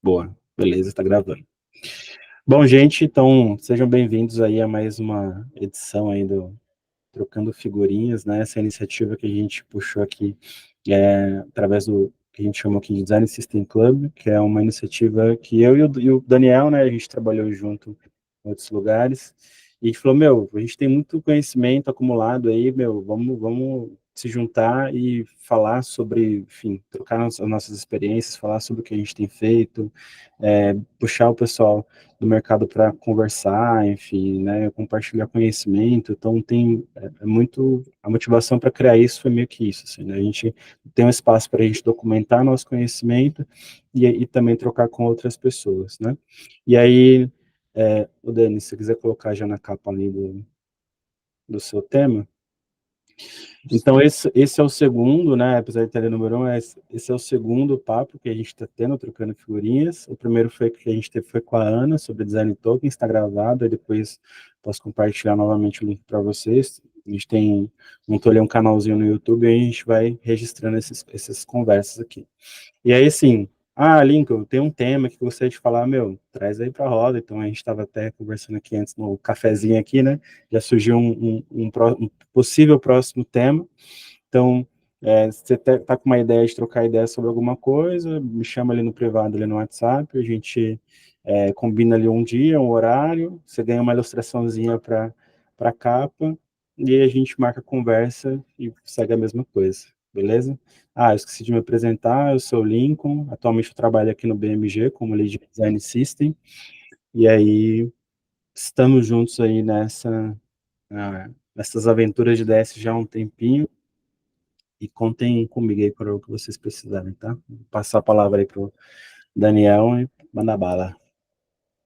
Boa, beleza, tá gravando. Bom, gente, então sejam bem-vindos aí a mais uma edição aí do Trocando Figurinhas, né? Essa iniciativa que a gente puxou aqui através do que a gente chamou aqui de Design System Club, que é uma iniciativa que eu e o Daniel, né, a gente trabalhou junto em outros lugares, e a gente falou, a gente tem muito conhecimento acumulado aí, vamos se juntar e falar sobre, enfim, trocar as nossas experiências, falar sobre o que a gente tem feito, puxar o pessoal do mercado para conversar, enfim, né, compartilhar conhecimento. Então é muito a motivação para criar isso foi meio que isso, assim, né? A gente tem um espaço para a gente documentar nosso conhecimento e também trocar com outras pessoas, né? E aí, o Dani, se você quiser colocar já na capa ali do seu tema. Então, esse é o segundo, né? Apesar de ter número um, esse é o segundo papo que a gente está tendo, trocando figurinhas. O primeiro foi que a gente teve foi com a Ana, sobre design token, está gravado, e depois posso compartilhar novamente o link para vocês. A gente montou ali um canalzinho no YouTube e a gente vai registrando essas conversas aqui. E aí, assim, Lincoln, tem um tema que eu gostaria de falar, traz aí para a roda. Então, a gente estava até conversando aqui antes no cafezinho aqui, né? Já surgiu um possível próximo tema. Então, se você tá com uma ideia de trocar ideia sobre alguma coisa, me chama ali no privado, ali no WhatsApp, a gente combina ali um dia, um horário, você ganha uma ilustraçãozinha para capa, e a gente marca a conversa e segue a mesma coisa, beleza? Eu esqueci de me apresentar, eu sou o Lincoln, atualmente eu trabalho aqui no BMG como Lead Design System, e aí estamos juntos aí nessas aventuras de DS já há um tempinho, e contem comigo aí para o que vocês precisarem, tá? Vou passar a palavra aí pro Daniel e manda bala.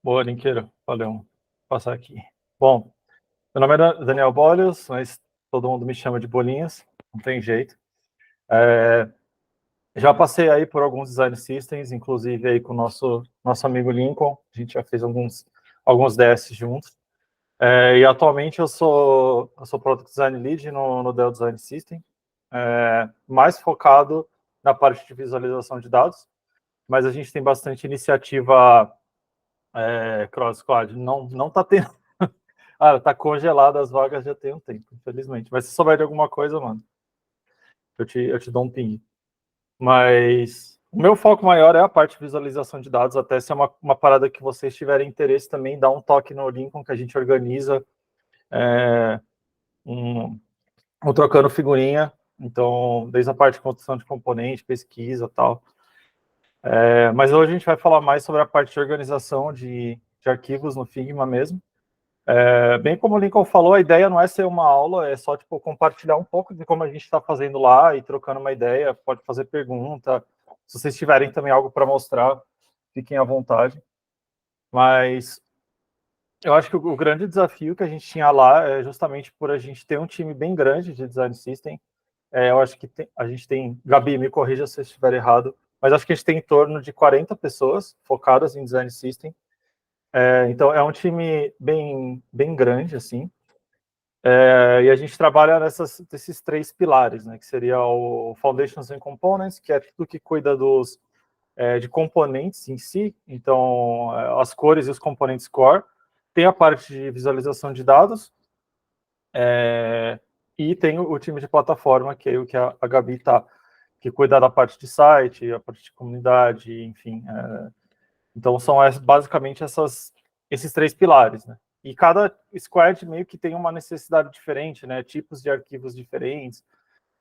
Boa, Linqueiro. Valeu. Vou passar aqui. Bom, meu nome é Daniel Bolhos, mas todo mundo me chama de Bolinhas, não tem jeito. Já passei aí por alguns design systems, inclusive aí com o nosso amigo Lincoln, a gente já fez alguns DS juntos. E atualmente eu sou Product Design Lead no Dell Design System, mais focado na parte de visualização de dados, mas a gente tem bastante iniciativa Cross Squad. Não tá tendo. Tá congelado as vagas já tem um tempo, infelizmente. Mas se souber de alguma coisa, mano, eu te dou um ping. Mas o meu foco maior é a parte de visualização de dados, até se é uma parada que vocês tiverem interesse também, dá um toque no Lincoln que a gente organiza um trocando figurinha. Então, desde a parte de construção de componente, pesquisa e tal. Mas hoje a gente vai falar mais sobre a parte de organização de arquivos no Figma mesmo. Bem como o Lincoln falou, a ideia não é ser uma aula, é só tipo, compartilhar um pouco de como a gente está fazendo lá e trocando uma ideia, pode fazer pergunta. Se vocês tiverem também algo para mostrar, fiquem à vontade. Mas eu acho que o grande desafio que a gente tinha lá é justamente por a gente ter um time bem grande de design system. Eu acho que a gente tem, Gabi, me corrija se eu estiver errado, mas acho que a gente tem em torno de 40 pessoas focadas em design system. Então é um time bem grande, assim. E a gente trabalha nesses três pilares, né, que seria o Foundations and Components, que é tudo que cuida de componentes em si, então as cores e os componentes core. Tem a parte de visualização de dados, e tem o time de plataforma, que é o que a Gabi está, que cuida da parte de site, a parte de comunidade, enfim. Então são basicamente esses três pilares, né? E cada squad meio que tem uma necessidade diferente, né? Tipos de arquivos diferentes.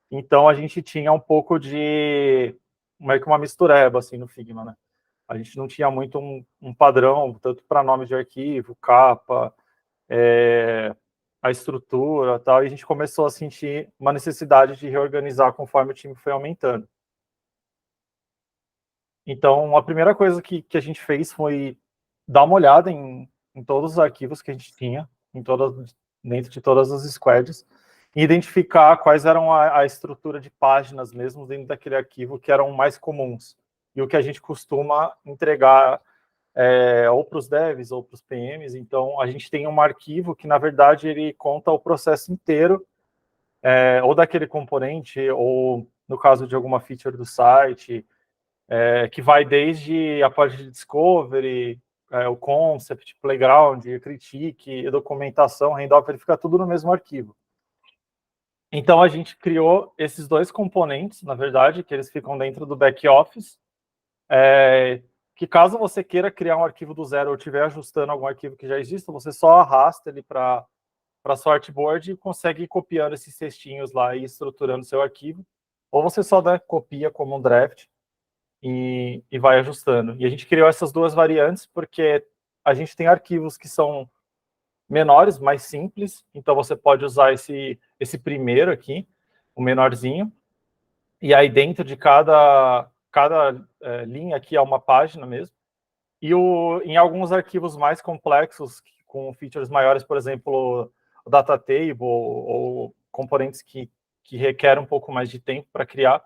Então a gente tinha um pouco de meio que uma mistureba assim no Figma, né? A gente não tinha muito um padrão, tanto para nome de arquivo, capa, a estrutura, tal. E a gente começou a sentir uma necessidade de reorganizar conforme o time foi aumentando. Então a primeira coisa que a gente fez foi dar uma olhada em todos os arquivos que a gente tinha, dentro de todas as squads, e identificar quais eram a estrutura de páginas mesmo dentro daquele arquivo que eram mais comuns, e o que a gente costuma entregar ou para os devs ou para os PMs. Então, a gente tem um arquivo que, na verdade, ele conta o processo inteiro, ou daquele componente, ou no caso de alguma feature do site, que vai desde a parte de discovery, o concept, playground, critique, documentação, handoff, fica tudo no mesmo arquivo. Então, a gente criou esses dois componentes, na verdade, que eles ficam dentro do back-office, que caso você queira criar um arquivo do zero ou estiver ajustando algum arquivo que já exista, você só arrasta ele para sua artboard e consegue ir copiando esses textinhos lá e estruturando seu arquivo. Ou você só copia como um draft e vai ajustando. E a gente criou essas duas variantes porque a gente tem arquivos que são menores, mais simples, então você pode usar esse primeiro aqui, o menorzinho, e aí dentro de cada linha aqui é uma página mesmo, e em alguns arquivos mais complexos, com features maiores, por exemplo, o data table, ou componentes que requerem um pouco mais de tempo para criar,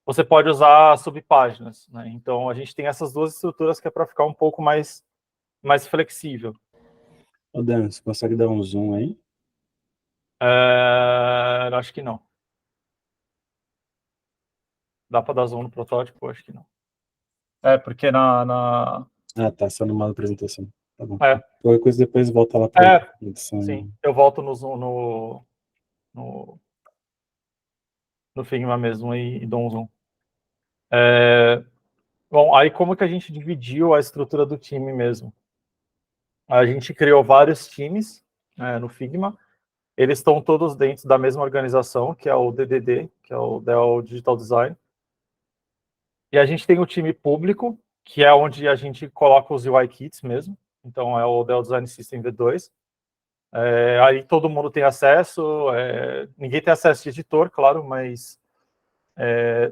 você pode usar subpáginas, né? Então, a gente tem essas duas estruturas que é para ficar um pouco mais flexível. Ô, Dan, você consegue dar um zoom aí? Acho que não. Dá para dar zoom no protótipo? Acho que não. Porque Ah, tá, só numa apresentação. Tá bom. É. Qualquer coisa depois volta lá para edição. Sim, eu volto no zoom no Figma mesmo e dou um zoom. Bom, aí como que a gente dividiu a estrutura do time mesmo? A gente criou vários times no Figma. Eles estão todos dentro da mesma organização, que é o DDD, que é o Dell Digital Design. E a gente tem o time público, que é onde a gente coloca os UI Kits mesmo. Então, é o Dell Design System V2. Aí todo mundo tem acesso. Ninguém tem acesso de editor, claro, mas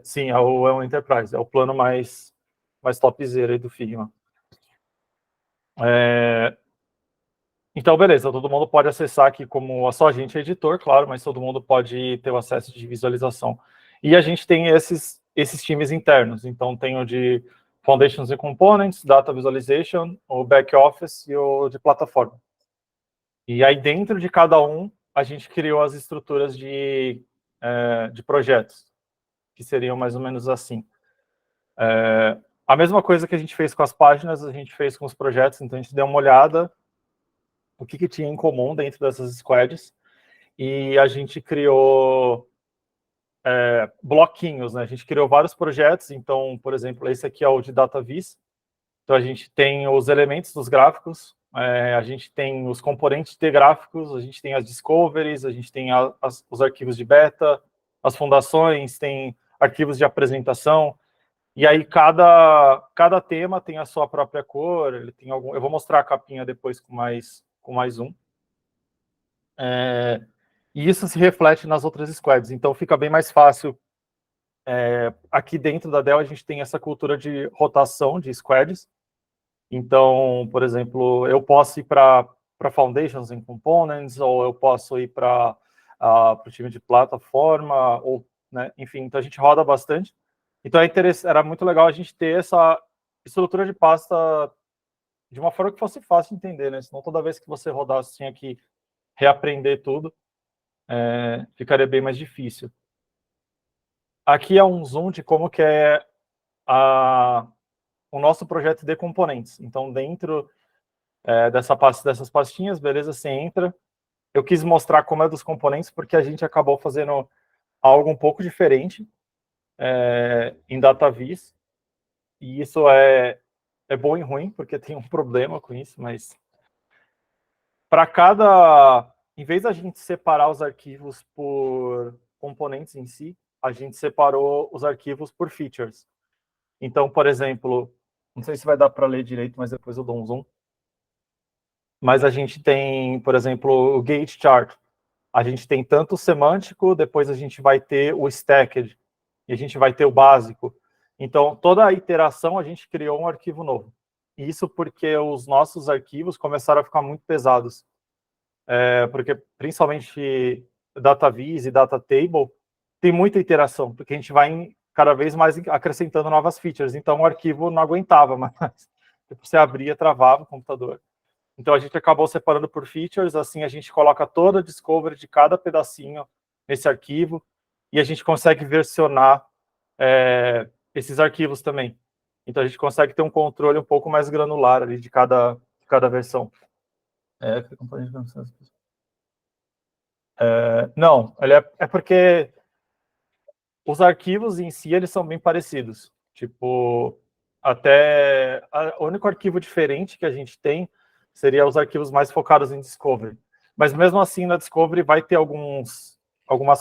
sim, é um Enterprise. É o plano mais topzera aí do Figma. Então, beleza, todo mundo pode acessar aqui como só a gente é editor, claro, mas todo mundo pode ter o acesso de visualização. E a gente tem esses times internos, então tem o de Foundations and Components, Data Visualization, o Back Office e o de Plataforma. E aí dentro de cada um, a gente criou as estruturas de projetos, que seriam mais ou menos assim. A mesma coisa que a gente fez com as páginas, a gente fez com os projetos, então a gente deu uma olhada o que tinha em comum dentro dessas squads, e a gente criou bloquinhos, né? A gente criou vários projetos, então, por exemplo, esse aqui é o de DataVis, então a gente tem os elementos dos gráficos, a gente tem os componentes de gráficos, a gente tem as discoveries, a gente tem os arquivos de beta, as fundações, tem arquivos de apresentação, e aí cada tema tem a sua própria cor, ele tem eu vou mostrar a capinha depois com mais um. E isso se reflete nas outras squads, então fica bem mais fácil. Aqui dentro da Dell a gente tem essa cultura de rotação de squads, então, por exemplo, eu posso ir para Foundations and Components, ou eu posso ir para o time de plataforma, ou, né, enfim, então a gente roda bastante. Então era muito legal a gente ter essa estrutura de pasta de uma forma que fosse fácil de entender, né? Senão toda vez que você rodasse tinha que reaprender tudo, ficaria bem mais difícil. Aqui é um zoom de como que é o nosso projeto de componentes. Então, dentro dessas pastinhas, beleza, você entra. Eu quis mostrar como é dos componentes, porque a gente acabou fazendo algo um pouco diferente em DataVis. E isso é bom e ruim, porque tem um problema com isso, mas em vez da gente separar os arquivos por componentes em si, a gente separou os arquivos por features. Então, por exemplo, não sei se vai dar para ler direito, mas depois eu dou um zoom. Mas a gente tem, por exemplo, o gate chart. A gente tem tanto o semântico, depois a gente vai ter o stacked, e a gente vai ter o básico. Então, toda a iteração a gente criou um arquivo novo. Isso porque os nossos arquivos começaram a ficar muito pesados. Porque, principalmente, DataVis e DataTable, tem muita iteração, porque a gente vai cada vez mais acrescentando novas features. Então, o arquivo não aguentava mais. Você abria, travava o computador. Então, a gente acabou separando por features, assim a gente coloca toda a discovery de cada pedacinho nesse arquivo, e a gente consegue versionar esses arquivos também. Então a gente consegue ter um controle um pouco mais granular ali de cada versão. Não, ele é porque os arquivos em si, eles são bem parecidos. Tipo, o único arquivo diferente que a gente tem seria os arquivos mais focados em Discovery. Mas mesmo assim, na Discovery vai ter algumas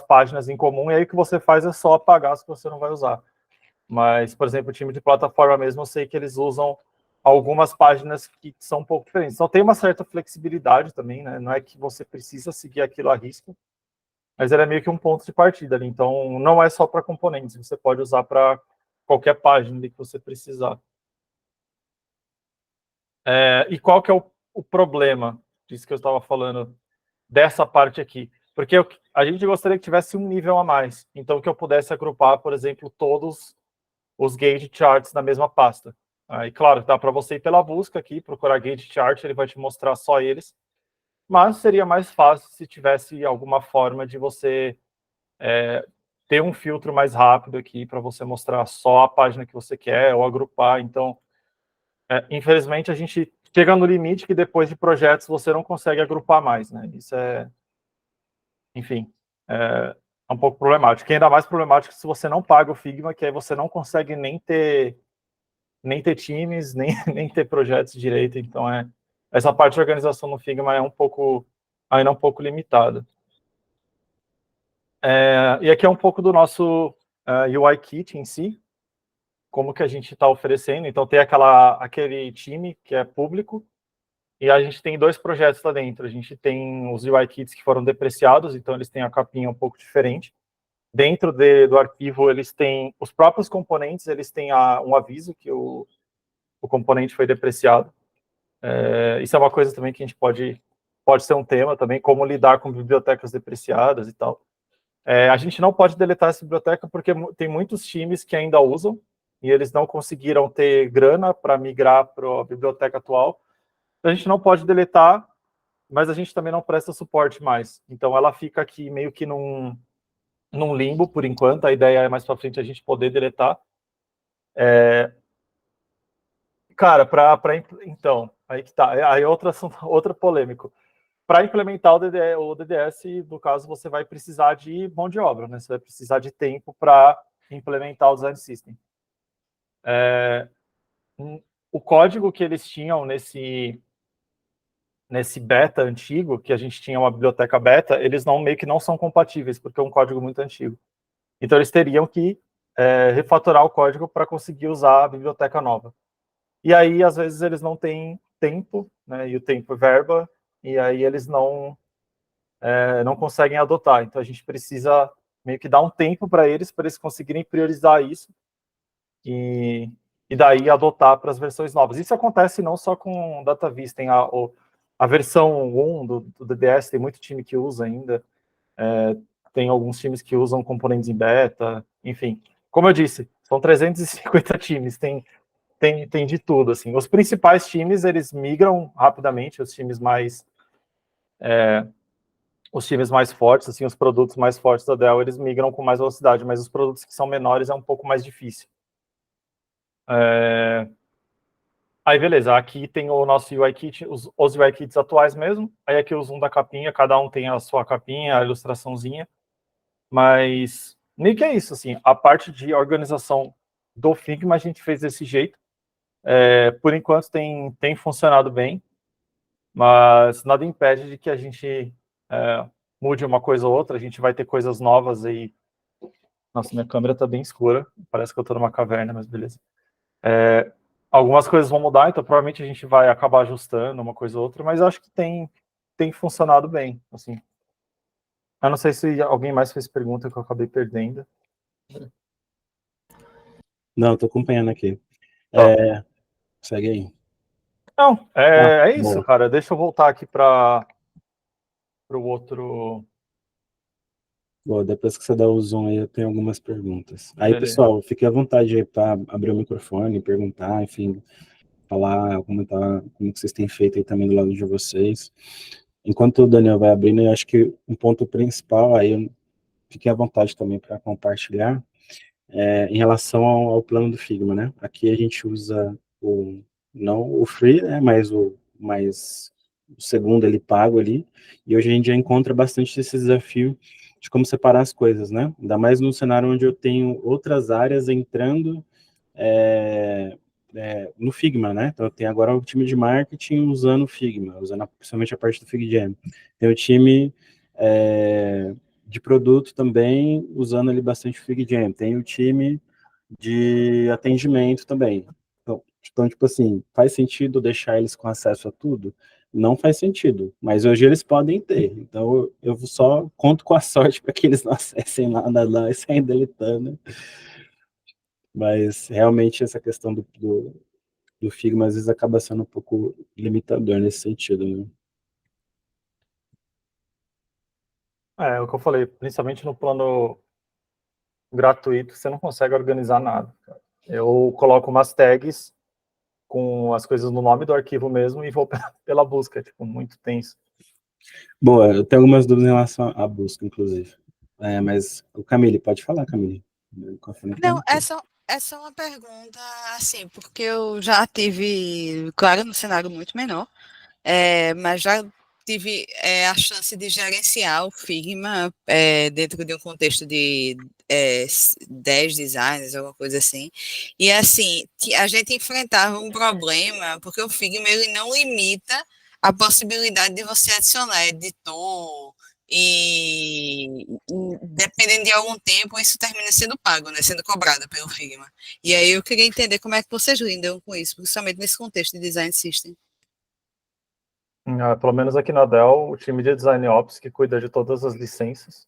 páginas em comum, e aí o que você faz é só apagar as que você não vai usar. Mas, por exemplo, o time de plataforma mesmo, eu sei que eles usam algumas páginas que são um pouco diferentes. Então tem uma certa flexibilidade também, né? Não é que você precisa seguir aquilo à risca, mas ele é meio que um ponto de partida ali. Então, não é só para componentes, você pode usar para qualquer página que você precisar. E qual que é o problema disso que eu estava falando, dessa parte aqui? Porque a gente gostaria que tivesse um nível a mais. Então, que eu pudesse agrupar, por exemplo, todos os gauge charts na mesma pasta. Aí, claro, dá para você ir pela busca aqui, procurar gauge chart, ele vai te mostrar só eles. Mas seria mais fácil se tivesse alguma forma de você ter um filtro mais rápido aqui para você mostrar só a página que você quer ou agrupar. Então, infelizmente, a gente chega no limite que depois de projetos você não consegue agrupar mais, né? Isso enfim, é um pouco problemático. E ainda mais problemático se você não paga o Figma, que aí você não consegue nem ter times, nem ter projetos direito. Então, essa parte de organização no Figma ainda é um pouco limitada. E aqui é um pouco do nosso UI Kit em si, como que a gente está oferecendo. Então, tem aquele time que é público, e a gente tem 2 projetos lá dentro. A gente tem os UI Kits que foram depreciados, então eles têm a capinha um pouco diferente. Dentro do arquivo, eles têm os próprios componentes, eles têm um aviso que o componente foi depreciado. Isso é uma coisa também que a gente pode ser um tema também, como lidar com bibliotecas depreciadas e tal. A gente não pode deletar essa biblioteca porque tem muitos times que ainda usam e eles não conseguiram ter grana para migrar para a biblioteca atual. A gente não pode deletar, mas a gente também não presta suporte mais. Então ela fica aqui meio que num limbo por enquanto. A ideia é mais para frente a gente poder deletar. Cara, então, aí que tá. Aí outra polêmico. Para implementar o DDS, no caso, você vai precisar de mão de obra, né? Você vai precisar de tempo para implementar o design system. O código que eles tinham nesse beta antigo, que a gente tinha uma biblioteca beta, eles meio que não são compatíveis, porque é um código muito antigo. Então, eles teriam que refatorar o código para conseguir usar a biblioteca nova. E aí, às vezes, eles não têm tempo, né? E o tempo é verba, e aí eles não conseguem adotar. Então, a gente precisa meio que dar um tempo para eles conseguirem priorizar isso e daí adotar para as versões novas. Isso acontece não só com DataVis, tem a versão 1 do DDS, tem muito time que usa ainda, tem alguns times que usam componentes em beta, enfim. Como eu disse, são 350 times, tem de tudo, assim. Os principais times, eles migram rapidamente, os times mais fortes, assim, os produtos mais fortes da Dell, eles migram com mais velocidade, mas os produtos que são menores é um pouco mais difícil. Aí, beleza, aqui tem o nosso UI Kit, os UI Kits atuais mesmo, aí aqui o zoom da capinha, cada um tem a sua capinha, a ilustraçãozinha, mas nem que é isso, assim, a parte de organização do Figma a gente fez desse jeito, por enquanto tem funcionado bem, mas nada impede de que a gente mude uma coisa ou outra, a gente vai ter coisas novas aí. Nossa, minha câmera tá bem escura, parece que eu tô numa caverna, mas beleza. Algumas coisas vão mudar, então provavelmente a gente vai acabar ajustando uma coisa ou outra, mas acho que tem funcionado bem, assim. Eu não sei se alguém mais fez pergunta que eu acabei perdendo. Não, tô acompanhando aqui. Segue aí. Não, é isso, boa. cara. Deixa eu voltar aqui para o outro. Boa, depois que você dá o zoom aí, eu tenho algumas perguntas. Aí, Beleza. pessoal, fique à vontade aí para abrir o microfone, perguntar, enfim, falar, comentar como que vocês têm feito aí também do lado de vocês. Enquanto o Daniel vai abrindo, eu acho que um ponto principal aí, fique à vontade também para compartilhar, em relação ao plano do Figma, né? Aqui a gente usa não o free, né? Mas o segundo ele pago ali, e hoje a gente já encontra bastante esse desafio de como separar as coisas, né? Ainda mais no cenário onde eu tenho outras áreas entrando é, no Figma, né? Então, eu tenho agora o time de marketing usando o Figma, usando principalmente a parte do FigJam. Tem o time de produto também, usando ali bastante o FigJam. Tem o time de atendimento também. Então, tipo assim, faz sentido deixar eles com acesso a tudo? Não faz sentido, mas hoje eles podem ter. Então, eu só conto com a sorte para que eles não acessem nada lá e saiam deletando. Mas realmente essa questão do Figma às vezes acaba sendo um pouco limitador nesse sentido, né? É o que eu falei, principalmente no plano gratuito, você não consegue organizar nada. Eu coloco umas tags com as coisas no nome do arquivo mesmo e vou pela busca, tipo, muito tenso. Boa, eu tenho algumas dúvidas em relação à busca, inclusive. Mas o Camille, pode falar, Camille. Não, essa é uma pergunta, assim, porque eu já tive, claro, no cenário muito menor, mas já tive a chance de gerenciar o Figma dentro de um contexto de 10 designers, alguma coisa assim. E, assim, a gente enfrentava um problema, porque o Figma ele não limita a possibilidade de você adicionar editor, e dependendo de algum tempo, isso termina sendo pago, né, sendo cobrado pelo Figma. E aí eu queria entender como é que vocês lidam com isso, principalmente nesse contexto de design system. Pelo menos aqui na Dell, o time de Design Ops que cuida de todas as licenças.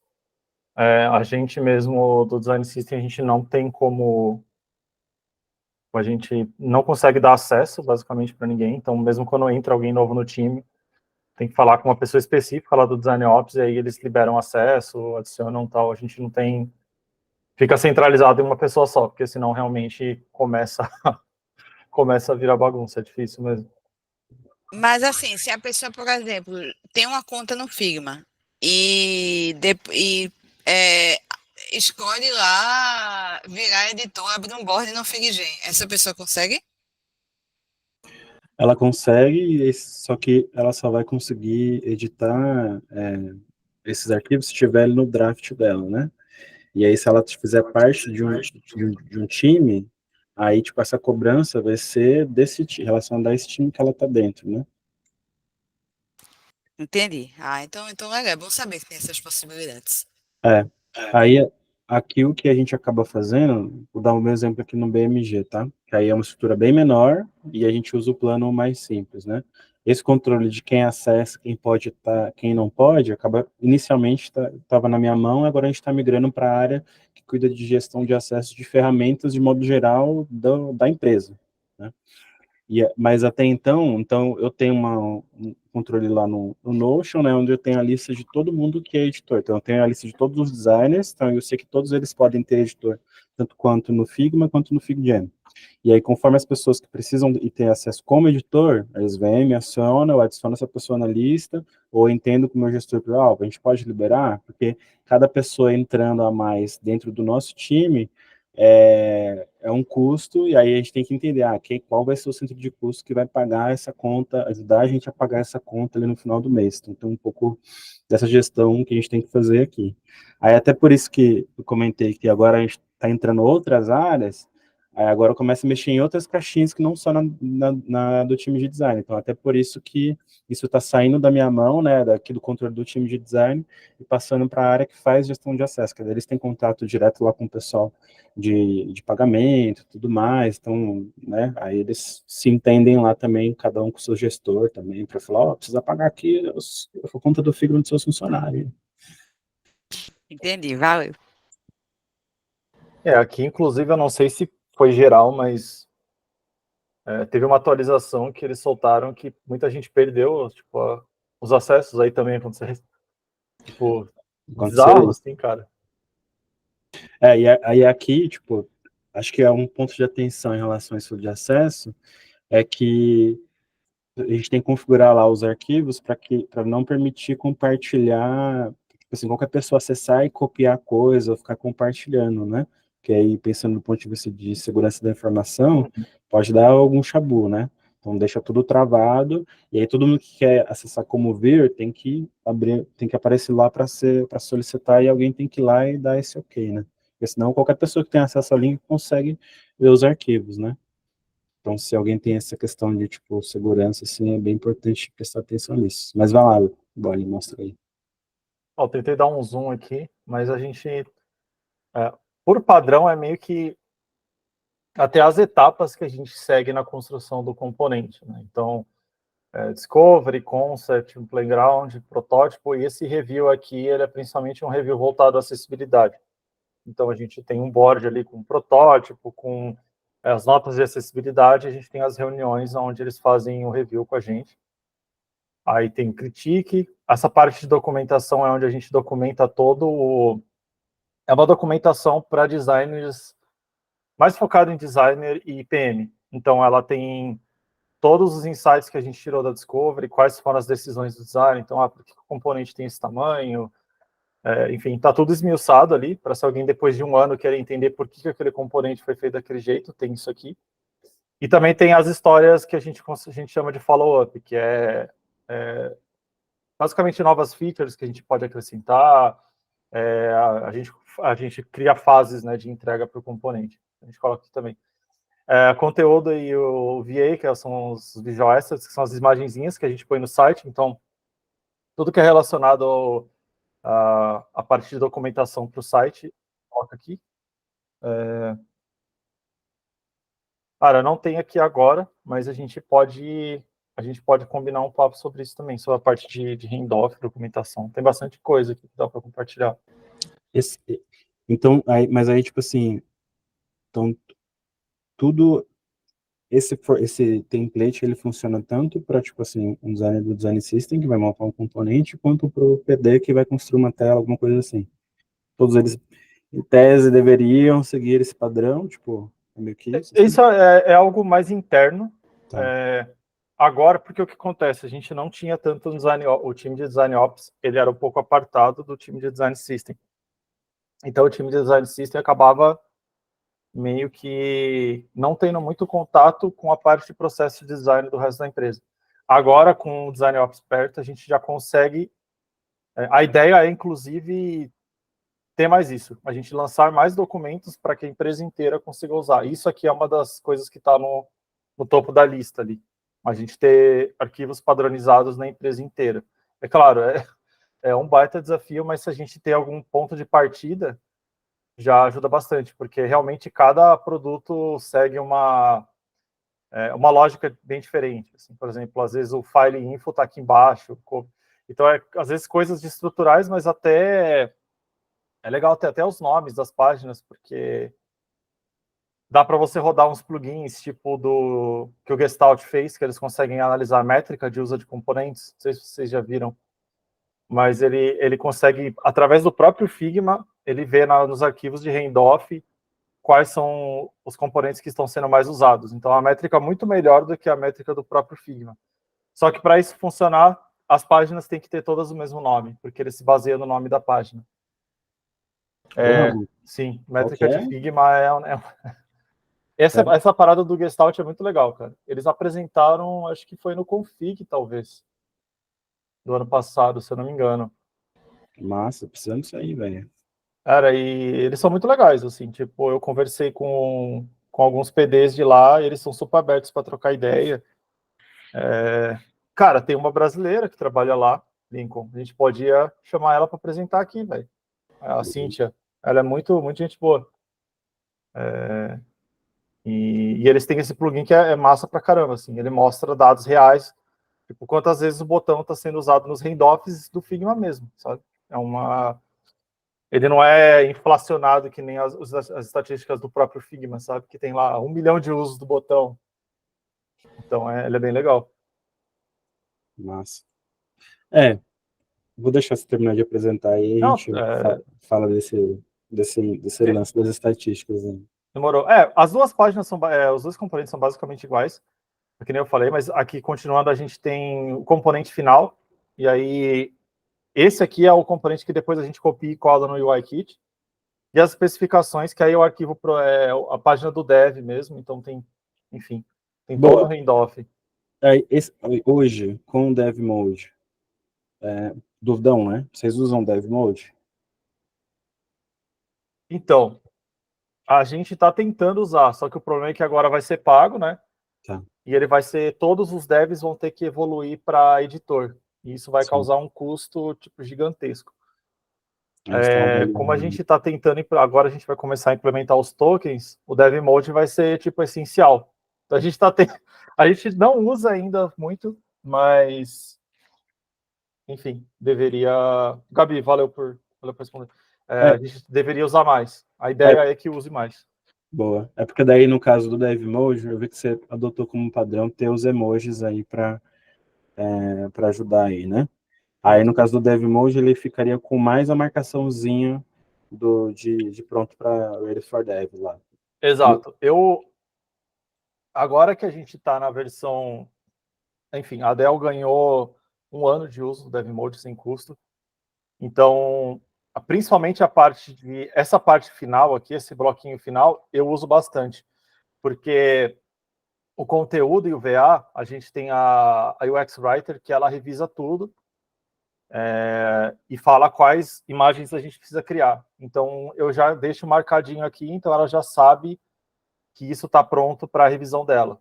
A gente mesmo do Design System, a gente não tem como... A gente não consegue dar acesso, basicamente, para ninguém. Então, mesmo quando entra alguém novo no time, tem que falar com uma pessoa específica lá do Design Ops, e aí eles liberam acesso, adicionam tal. A gente não tem... Fica centralizado em uma pessoa só, porque senão realmente começa a virar bagunça, é difícil mesmo. Mas assim, se a pessoa, por exemplo, tem uma conta no Figma e escolhe lá virar editor, abrir um board no FigJam, essa pessoa consegue? Ela consegue, só que ela só vai conseguir editar esses arquivos se estiver no draft dela, né? E aí, se ela fizer parte de um time, aí, tipo, essa cobrança vai ser desse time, relacionada a esse time que ela tá dentro, né? Entendi. Ah, então legal, é bom saber que tem essas possibilidades. É. Aí, aqui o que a gente acaba fazendo, vou dar um exemplo aqui no BMG, tá? Que aí é uma estrutura bem menor e a gente usa o plano mais simples, né? Esse controle de quem acessa, quem pode estar, quem não pode, acaba inicialmente estava na minha mão, agora a gente está migrando para a área que cuida de gestão de acesso de ferramentas de modo geral da empresa, né? Mas até então eu tenho um controle lá no Notion, né, onde eu tenho a lista de todo mundo que é editor. Então, eu tenho a lista de todos os designers, então eu sei que todos eles podem ter editor, tanto quanto no Figma, quanto no FigJam. E aí, conforme as pessoas que precisam e têm acesso como editor, eles vêm, me acionam, eu adiciono essa pessoa na lista, ou entendo com o meu gestor, a gente pode liberar, porque cada pessoa entrando a mais dentro do nosso time, é um custo, e aí a gente tem que entender qual vai ser o centro de custo que vai pagar essa conta, ajudar a gente a pagar essa conta ali no final do mês. Então, tem um pouco dessa gestão que a gente tem que fazer aqui. Aí, até por isso que eu comentei que agora a gente está entrando outras áreas, aí agora eu começo a mexer em outras caixinhas que não só na do time de design. Então, até por isso que isso está saindo da minha mão, né, daqui do controle do time de design, e passando para a área que faz gestão de acesso, que eles têm contato direto lá com o pessoal de pagamento, tudo mais, então, né, aí eles se entendem lá também, cada um com o seu gestor também, para falar, precisa pagar aqui a conta do Figma dos seus funcionários. Entendi, valeu. Aqui, inclusive, eu não sei se foi geral, mas teve uma atualização que eles soltaram que muita gente perdeu, tipo, os acessos aí também aconteceu. Tipo, bizarro, assim, cara. E aí aqui, tipo, acho que é um ponto de atenção em relação a isso de acesso, é que a gente tem que configurar lá os arquivos para não permitir compartilhar, tipo assim, qualquer pessoa acessar e copiar coisa ou ficar compartilhando, né? que aí, pensando do ponto de vista de segurança da informação, pode dar algum chabu, né? Então, deixa tudo travado, e aí todo mundo que quer acessar como vir tem que abrir, tem que aparecer lá para solicitar, e alguém tem que ir lá e dar esse ok, né? Porque senão qualquer pessoa que tem acesso ao link consegue ver os arquivos, né? Então, se alguém tem essa questão de, tipo, segurança, assim, é bem importante prestar atenção nisso. Mas vai lá, Boli, mostra aí. Ó, tentei dar um zoom aqui, mas a gente, por padrão, é meio que até as etapas que a gente segue na construção do componente, né? Então, Discovery, Concept, Playground, Protótipo, e esse review aqui, ele é principalmente um review voltado à acessibilidade. Então, a gente tem um board ali com protótipo, com as notas de acessibilidade, a gente tem as reuniões onde eles fazem o review com a gente. Aí tem o critique, essa parte de documentação é onde a gente documenta todo o... É uma documentação para designers, mais focado em designer e PM. Então, ela tem todos os insights que a gente tirou da Discovery, quais foram as decisões do design, então, por que o componente tem esse tamanho, enfim, está tudo esmiuçado ali, para se alguém depois de um ano querer entender por que aquele componente foi feito daquele jeito, tem isso aqui. E também tem as histórias que a gente chama de follow-up, que é basicamente novas features que a gente pode acrescentar, a gente cria fases, né, de entrega para o componente. A gente coloca aqui também. Conteúdo e o VA, que são os Visual Assets, que são as imagenzinhas que a gente põe no site. Então, tudo que é relacionado a parte de documentação para o site, coloca aqui. Cara, não tem aqui agora, mas a gente pode combinar um papo sobre isso também, sobre a parte de handoff, documentação. Tem bastante coisa aqui que dá para compartilhar. Então, mas aí, tipo assim, então, tudo, esse template, ele funciona tanto para, tipo assim, um designer do design system, que vai montar um componente, quanto para o PD, que vai construir uma tela, alguma coisa assim. Todos eles, em tese, deveriam seguir esse padrão, tipo, é meio que isso? Assim? Isso é algo mais interno. Tá. Agora, porque o que acontece? A gente não tinha tanto o time de Design Ops, ele era um pouco apartado do time de Design System. Então, o time de Design System acabava meio que não tendo muito contato com a parte de processo de design do resto da empresa. Agora, com o Design Ops perto, a gente já consegue... A ideia é, inclusive, ter mais isso. A gente lançar mais documentos para que a empresa inteira consiga usar. Isso aqui é uma das coisas que está no topo da lista ali. A gente ter arquivos padronizados na empresa inteira. É claro, é um baita desafio, mas se a gente tem algum ponto de partida, já ajuda bastante, porque realmente cada produto segue uma lógica bem diferente. Assim, por exemplo, às vezes o file info está aqui embaixo. Então, às vezes, coisas de estruturais, mas até é legal ter até os nomes das páginas, porque dá para você rodar uns plugins, tipo do que o Gestalt fez, que eles conseguem analisar a métrica de uso de componentes. Não sei se vocês já viram, mas ele consegue, através do próprio Figma, ele vê nos arquivos de handoff quais são os componentes que estão sendo mais usados. Então, a métrica é muito melhor do que a métrica do próprio Figma. Só que para isso funcionar, as páginas têm que ter todas o mesmo nome, porque ele se baseia no nome da página. Sim, métrica de Figma essa parada do Gestalt é muito legal, cara. Eles apresentaram, acho que foi no Config, talvez, do ano passado, se eu não me engano. Massa, precisamos disso aí, velho. Cara, e eles são muito legais, assim, tipo, eu conversei com alguns PDs de lá, e eles são super abertos para trocar ideia. Cara, tem uma brasileira que trabalha lá, Lincoln. A gente podia chamar ela para apresentar aqui, velho. A Cíntia. Ela é muito, muito gente boa. E eles têm esse plugin que é massa pra caramba, assim. Ele mostra dados reais, tipo, quantas vezes o botão está sendo usado nos handoffs do Figma mesmo, sabe? Ele não é inflacionado que nem as estatísticas do próprio Figma, sabe? Que tem lá 1 milhão de usos do botão. Então, ele é bem legal. Massa. Vou deixar você terminar de apresentar aí e a gente fala desse lance das estatísticas. Né? Demorou. As duas páginas os dois componentes são basicamente iguais, que nem eu falei, mas aqui, continuando, a gente tem o componente final, e aí esse aqui é o componente que depois a gente copia e cola no UIKit. e as especificações, que aí o arquivo é a página do dev mesmo, então tem, enfim, tem todo o handoff. Hoje, com o Dev Mode, duvidão, né? Vocês usam Dev Mode? Então, a gente está tentando usar, só que o problema é que agora vai ser pago, né? Tá. E ele vai ser, todos os devs vão ter que evoluir para editor. E isso vai causar um custo tipo gigantesco. Como a gente está tentando, agora a gente vai começar a implementar os tokens, o Dev Mode vai ser tipo essencial. Então a gente não usa ainda muito, mas enfim, deveria. Gabi, valeu por responder. A gente deveria usar mais. A ideia é que use mais. Boa. É porque daí, no caso do Dev Mode, eu vi que você adotou como padrão ter os emojis aí para ajudar aí, né? Aí, no caso do Dev Mode, ele ficaria com mais a marcaçãozinha de pronto para Ready for Dev lá. Exato. Agora que a gente está na versão... Enfim, a Dell ganhou 1 ano de uso do Dev Mode sem custo. Então, principalmente essa parte final aqui, esse bloquinho final, eu uso bastante. Porque o conteúdo e o VA, a gente tem a UX Writer, que ela revisa tudo e fala quais imagens a gente precisa criar. Então, eu já deixo marcadinho aqui, então ela já sabe que isso está pronto para a revisão dela.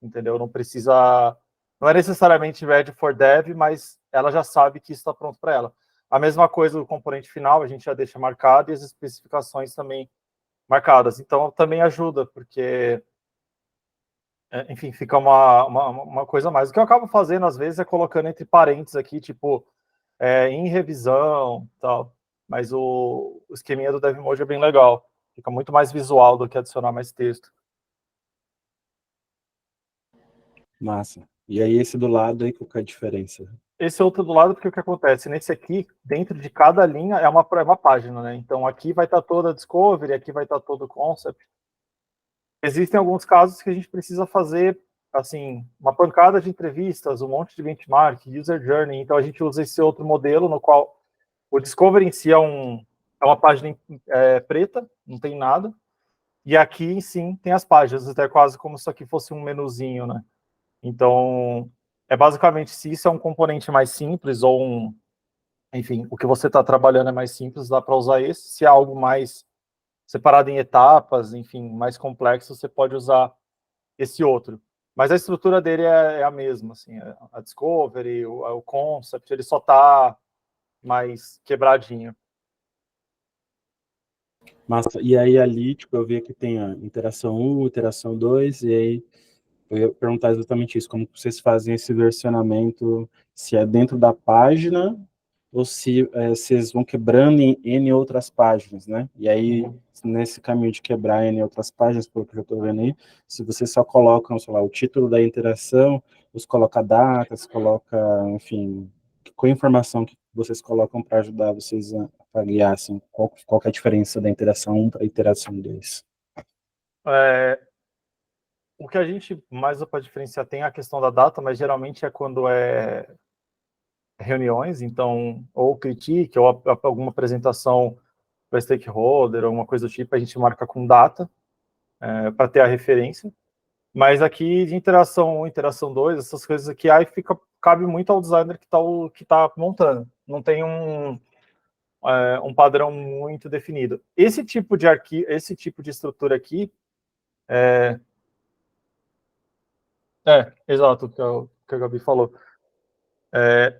Entendeu? Não precisa... Não é necessariamente ready for dev, mas ela já sabe que isso está pronto para ela. A mesma coisa do componente final, a gente já deixa marcado e as especificações também marcadas. Então, também ajuda, porque... enfim, fica uma coisa a mais. O que eu acabo fazendo, às vezes, é colocando entre parênteses aqui, tipo, em revisão tal. Mas o esqueminha do DevMode é bem legal. Fica muito mais visual do que adicionar mais texto. Massa. E aí, esse do lado aí, qual que é a diferença? Esse outro do lado, porque o que acontece? Nesse aqui, dentro de cada linha, é uma página, né? Então, aqui vai estar toda a Discovery, aqui vai estar todo o Concept. Existem alguns casos que a gente precisa fazer, assim, uma pancada de entrevistas, um monte de benchmark, user journey. Então, a gente usa esse outro modelo, no qual o Discovery em si é uma página preta, não tem nada. E aqui, sim, tem as páginas, até quase como se aqui fosse um menuzinho, né? Então, basicamente, se isso é um componente mais simples, ou enfim, o que você está trabalhando é mais simples, dá para usar esse. Se é algo mais separado em etapas, enfim, mais complexo, você pode usar esse outro. Mas a estrutura dele é a mesma, assim, a Discovery, o Concept, ele só está mais quebradinho. Massa. E aí, ali, tipo, eu vi que tem a interação 1, interação 2, e aí eu ia perguntar exatamente isso, como vocês fazem esse versionamento, se é dentro da página ou se vocês vão quebrando em N outras páginas, né? E aí, nesse caminho de quebrar N outras páginas, pelo que eu estou vendo aí, se vocês só colocam, sei lá, o título da interação, os coloca datas, coloca, enfim, qual a informação que vocês colocam para ajudar vocês a guiar, assim, qual é a diferença da interação 1 para a interação 2? O que a gente mais para diferenciar tem a questão da data, mas geralmente é quando é reuniões, então, ou critique, ou alguma apresentação para stakeholder, ou alguma coisa do tipo, a gente marca com data, para ter a referência. Mas aqui de interação 1, interação 2, essas coisas aqui, aí cabe muito ao designer que tá montando. Não tem um padrão muito definido. Esse tipo de arquivo, esse tipo de estrutura aqui exato, que a Gabi falou.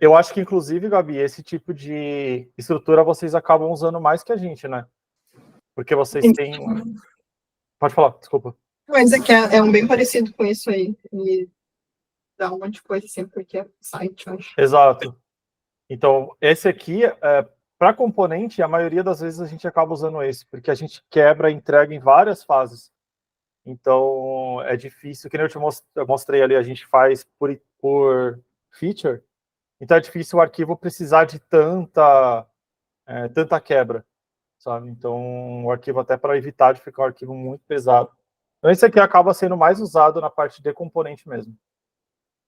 Eu acho que, inclusive, Gabi, esse tipo de estrutura vocês acabam usando mais que a gente, né? Porque vocês têm... Pode falar, desculpa. Mas é que é um bem parecido com isso aí. E dá um monte de coisa sempre porque é site, eu acho. Exato. Então, esse aqui, para componente, a maioria das vezes a gente acaba usando esse, porque a gente quebra a entrega em várias fases. Então, é difícil, que nem eu mostrei ali, a gente faz por feature, então é difícil o arquivo precisar de tanta quebra, sabe? Então, o arquivo, até para evitar de ficar um arquivo muito pesado. Então, esse aqui acaba sendo mais usado na parte de componente mesmo.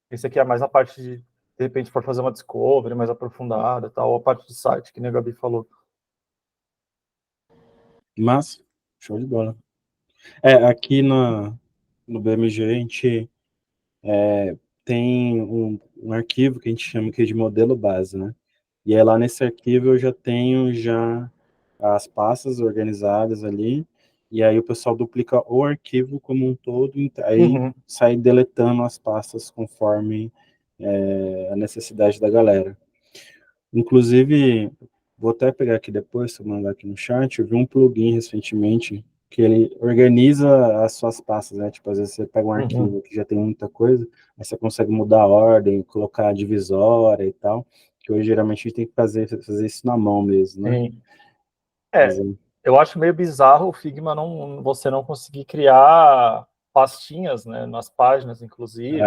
Esse aqui é mais a parte de repente, for fazer uma discovery mais aprofundada, tal, ou a parte de site, que nem a Gabi falou. Mas, show de bola. Aqui no BMG a gente tem um arquivo que a gente chama aqui de modelo base, né? E aí lá nesse arquivo eu já tenho já as pastas organizadas ali, e aí o pessoal duplica o arquivo como um todo, aí sai deletando as pastas conforme a necessidade da galera. Inclusive, vou até pegar aqui depois, se eu mandar aqui no chat, eu vi um plugin recentemente que ele organiza as suas pastas, né? Tipo, às vezes você pega um arquivo que já tem muita coisa, aí você consegue mudar a ordem, colocar a divisória e tal, que hoje geralmente a gente tem que fazer isso na mão mesmo, né? Sim. Eu acho meio bizarro o Figma você não conseguir criar pastinhas, né, nas páginas, inclusive.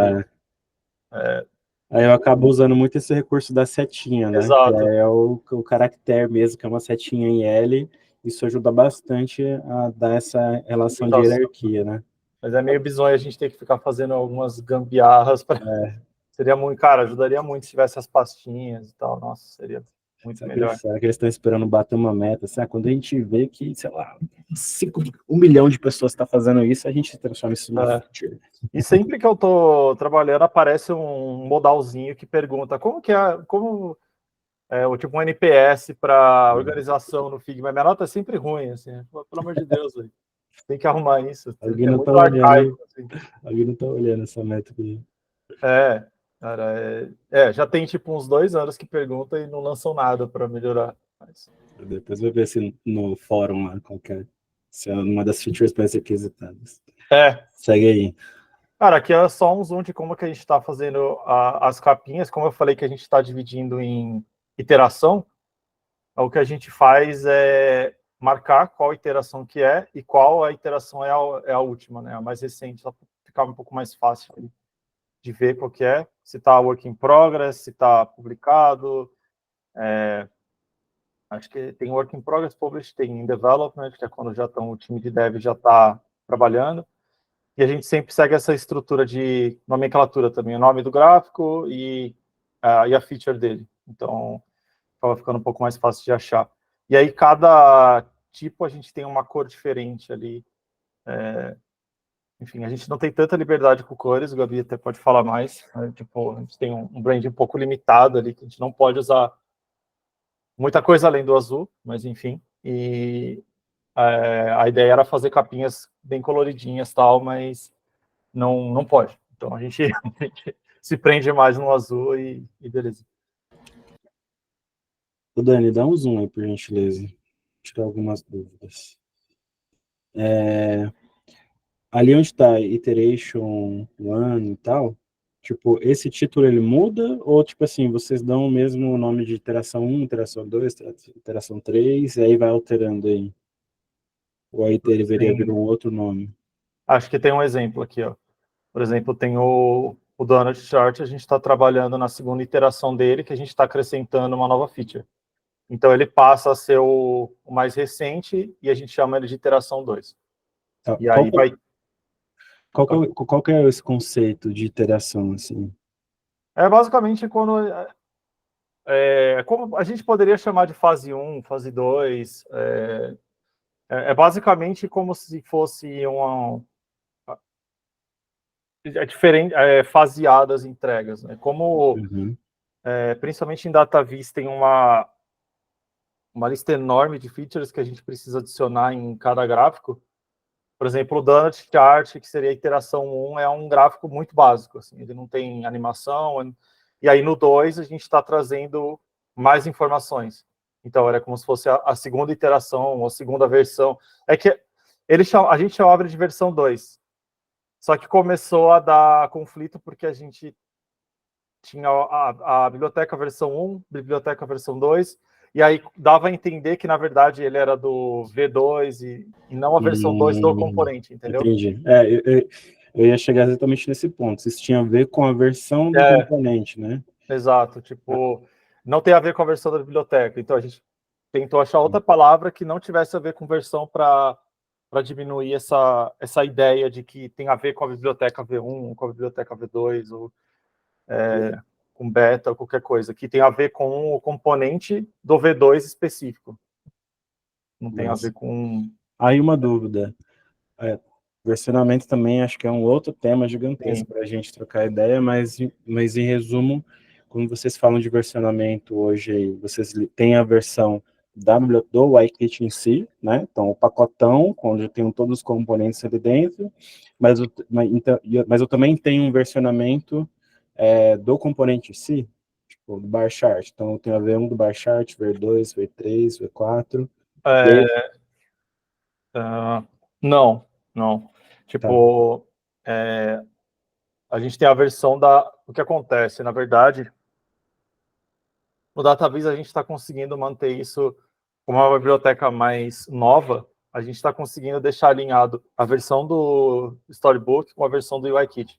Aí eu acabo usando muito esse recurso da setinha, né? Que Exato. é o caractere mesmo, que é uma setinha em L. Isso ajuda bastante a dar essa relação de hierarquia, né? Mas é meio bizonho a gente ter que ficar fazendo algumas gambiarras para. Seria muito, cara, ajudaria muito se tivesse as pastinhas e tal. Nossa, seria muito melhor. Será que eles estão esperando bater uma meta? Assim, quando a gente vê que, sei lá, 1 milhão de pessoas está fazendo isso, a gente transforma isso numa feature. E sempre que eu tô trabalhando, aparece um modalzinho que pergunta como que é, tipo um NPS para organização no Figma. Minha nota é sempre ruim, assim. Pelo amor de Deus, véio. Tem que arrumar isso. Alguém É não muito tá arcaico. Assim. Alguém não tá olhando essa métrica aí. Cara, já tem tipo uns 2 anos que pergunta e não lançam nada para melhorar. Mas... Depois eu vou ver se no fórum lá qualquer. Se é uma das features mais requisitadas. Segue aí. Cara, aqui é só um zoom de como que a gente está fazendo as capinhas. Como eu falei que a gente está dividindo em iteração, o que a gente faz é marcar qual iteração que é e qual a iteração é a última, né? A mais recente, só para ficar um pouco mais fácil de ver qual que é. Se está work in progress, se está publicado. Acho que tem work in progress, published, tem in development, que é quando o time de dev já está trabalhando. E a gente sempre segue essa estrutura de nomenclatura também, o nome do gráfico e a feature dele. Então, acaba ficando um pouco mais fácil de achar. E aí, cada tipo, a gente tem uma cor diferente ali. Enfim, a gente não tem tanta liberdade com cores, o Gabi até pode falar mais. Né? Tipo, a gente tem um brand um pouco limitado ali, que a gente não pode usar muita coisa além do azul, mas enfim. E a ideia era fazer capinhas bem coloridinhas tal, mas não pode. Então a gente se prende mais no azul e beleza. Ô Dani, dá um zoom aí, por gentileza. Tirar algumas dúvidas. Ali onde está Iteration 1 e tal, tipo, esse título ele muda? Ou, tipo assim, vocês dão o mesmo nome de iteração 1, iteração 2, iteração 3, e aí vai alterando aí? Ou aí deveria vir um outro nome? Acho que tem um exemplo aqui, ó. Por exemplo, tem o Donut Chart, a gente está trabalhando na segunda iteração dele, que a gente está acrescentando uma nova feature. Então, ele passa a ser o mais recente e a gente chama ele de iteração 2. Tá. E aí vai... Qual que é esse conceito de iteração, assim? É basicamente quando... como a gente poderia chamar de fase 1, fase 2... É basicamente como se fosse uma... diferente, faseadas entregas, né? Como, principalmente em DataVis, tem uma lista enorme de features que a gente precisa adicionar em cada gráfico. Por exemplo, o Donut Chart, que seria a iteração 1, é um gráfico muito básico, assim, ele não tem animação, e aí no 2 a gente está trazendo mais informações. Então, era como se fosse a segunda iteração, ou a segunda versão. É que a gente chama de versão 2, só que começou a dar conflito porque a gente tinha a biblioteca versão 1, biblioteca versão 2, e aí dava a entender que, na verdade, ele era do V2 e não a versão 2 do componente, entendeu? Entendi. Eu ia chegar exatamente nesse ponto. Isso tinha a ver com a versão do componente, né? Exato. Tipo, não tem a ver com a versão da biblioteca. Então, a gente tentou achar outra palavra que não tivesse a ver com versão para diminuir essa ideia de que tem a ver com a biblioteca V1, com a biblioteca V2, ou com beta, ou qualquer coisa, que tem a ver com o componente do V2 específico. Não tem a ver com Aí uma dúvida, versionamento também acho que é um outro tema gigantesco para a gente trocar ideia, mas em resumo, quando vocês falam de versionamento hoje, vocês têm a versão do UIKit em si, né? Então, o pacotão, onde tem todos os componentes ali dentro, mas eu também tenho um versionamento do componente em si, tipo, do bar chart. Então, eu tenho a V1 do bar chart, V2, V3, V4, e aí, Não, não. tá, Tipo, a gente tem a versão o que acontece, na verdade, no Database a gente está conseguindo manter isso como uma biblioteca mais nova, a gente está conseguindo deixar alinhado a versão do Storybook com a versão do UIKit.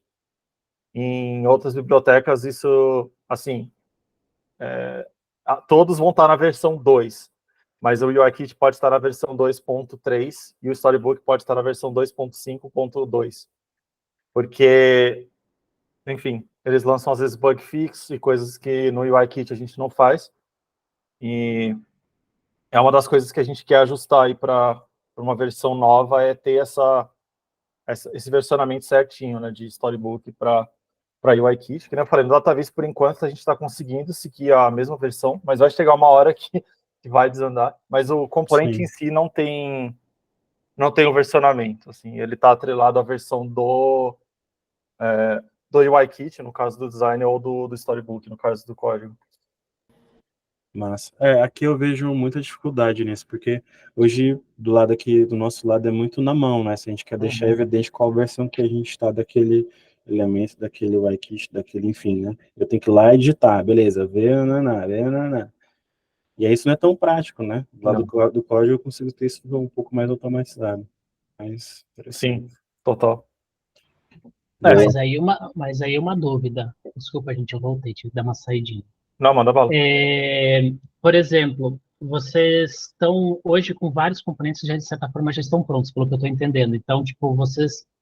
Em outras bibliotecas, isso, assim, todos vão estar na versão 2, mas o UIKit pode estar na versão 2.3 e o Storybook pode estar na versão 2.5.2. Porque, enfim, eles lançam às vezes bug fix e coisas que no UIKit a gente não faz. E é uma das coisas que a gente quer ajustar aí para uma versão nova, é ter esse versionamento certinho, né, de Storybook para UIKit. Que nem eu falei, no Database, por enquanto, a gente está conseguindo seguir a mesma versão, mas vai chegar uma hora que vai desandar. Mas o componente sim. em si não tem o versionamento. Assim, ele está atrelado à versão do UIKit, no caso do design, ou do Storybook, no caso do código. Mas aqui eu vejo muita dificuldade nisso, porque hoje do lado aqui, do nosso lado, é muito na mão, né? Se a gente quer deixar evidente qual versão que a gente está daquele elemento, daquele UIKit, daquele, enfim, né? Eu tenho que ir lá e digitar, beleza, naná. E aí isso não é tão prático, né? Do lado do código eu consigo ter isso um pouco mais automatizado. Mais interessante. Sim, total. Mas aí uma dúvida. Desculpa, gente, eu voltei, tive que dar uma saidinha. Não, manda bala. Por exemplo, vocês estão hoje com vários componentes já de certa forma já estão prontos, pelo que eu estou entendendo. Então, tipo,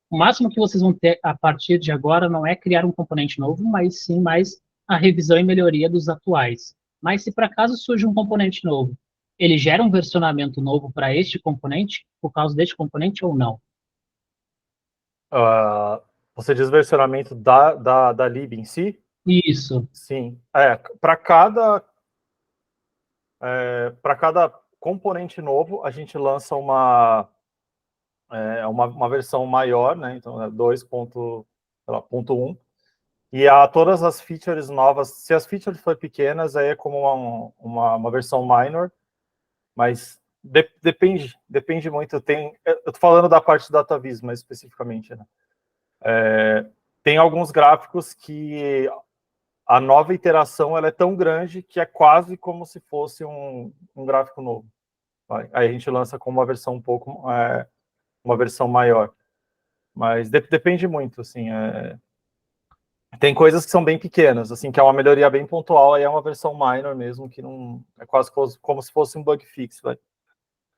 o máximo que vocês vão ter a partir de agora não é criar um componente novo, mas sim mais a revisão e melhoria dos atuais. Mas se por acaso surge um componente novo, ele gera um versionamento novo para este componente, por causa deste componente ou não? Você diz versionamento da lib em si? Isso. Sim. Para cada componente novo, a gente lança uma versão maior, né? Então, é 2.1. E todas as features novas, se as features forem pequenas, aí é como uma versão minor, mas depende muito. Eu estou falando da parte do DataVis, mais especificamente, né? Tem alguns gráficos que a nova iteração ela é tão grande que é quase como se fosse um gráfico novo. Aí a gente lança com uma versão uma versão maior. Mas depende muito, assim. Tem coisas que são bem pequenas, assim, que é uma melhoria bem pontual, aí é uma versão minor mesmo, que não é quase como se fosse um bug fix,